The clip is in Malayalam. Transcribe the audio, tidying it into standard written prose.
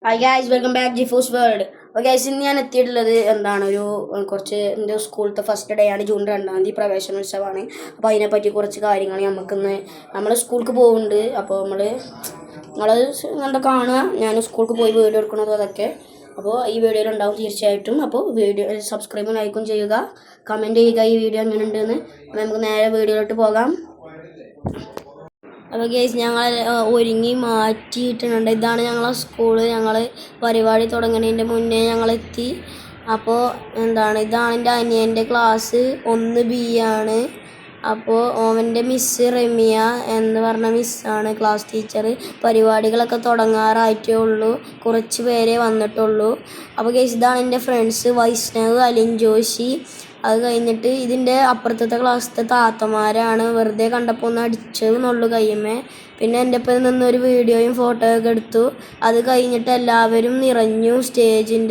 ഹായ് ഗൈസ്, വെൽക്കം ബാക്ക് ജിഫൂസ് വേൾഡ്. അപ്പോൾ ഗൈസ്, ഇന്ന് ഞാൻ എത്തിയിട്ടുള്ളത് കുറച്ച് എൻ്റെ സ്കൂളത്തെ ഫസ്റ്റ് ഡേ ആണ്. ജൂൺ 2-ാം തീയതി പ്രവേശനോത്സവമാണ്. അപ്പോൾ അതിനെപ്പറ്റി കുറച്ച് കാര്യങ്ങൾ നമ്മൾ സ്കൂൾക്ക് പോകുന്നുണ്ട്. അപ്പോൾ നിങ്ങൾ കണ്ട കാണുക, ഞാൻ സ്കൂൾക്ക് പോയി വീഡിയോ എടുക്കുന്നത് അതൊക്കെ. അപ്പോൾ ഈ വീഡിയോയിൽ ഉണ്ടാവും തീർച്ചയായിട്ടും. അപ്പോൾ വീഡിയോ സബ്സ്ക്രൈബും ലൈക്കും ചെയ്യുക, കമൻറ്റ് ചെയ്യുക ഈ വീഡിയോ എങ്ങനെ ഉണ്ടെന്ന്. അപ്പോൾ നമുക്ക് നേരെ വീഡിയോയിലോട്ട് പോകാം. അപ്പോൾ ഗൈസ്, ഞങ്ങൾ ഒരുങ്ങി മാറ്റിയിട്ടുണ്ട്. ഇതാണ് ഞങ്ങളെ സ്കൂള്. ഞങ്ങൾ പരിപാടി തുടങ്ങുന്നതിൻ്റെ മുന്നേ ഞങ്ങളെത്തി. അപ്പോൾ ഇതാണ് എൻ്റെ അനിയൻ്റെ ക്ലാസ് 1B ആണ്. അപ്പോൾ അവൻ്റെ മിസ്സ് റെമിയ എന്ന് പറഞ്ഞ മിസ്സാണ് ക്ലാസ് ടീച്ചർ. പരിപാടികളൊക്കെ തുടങ്ങാറായിട്ടേ ഉള്ളൂ, കുറച്ച് പേരെ വന്നിട്ടുള്ളൂ. അപ്പോൾ ഗൈസ്, ഇതാണ് എൻ്റെ ഫ്രണ്ട്സ് വൈഷ്ണവ്, അലിൻ ജോഷി. അത് കഴിഞ്ഞിട്ട് ഇതിൻ്റെ അപ്പുറത്തെ ക്ലാസ്സിലത്തെ താത്തമാരാണ്. വെറുതെ കണ്ടപ്പോൾ ഒന്ന് അടിച്ചതെന്നുള്ളൂ കയ്യമ്മേ. പിന്നെ എൻ്റെ ഒപ്പം നിന്നൊരു വീഡിയോയും ഫോട്ടോയൊക്കെ എടുത്തു. അത് കഴിഞ്ഞിട്ട് എല്ലാവരും നിറഞ്ഞു സ്റ്റേജിൻ്റെ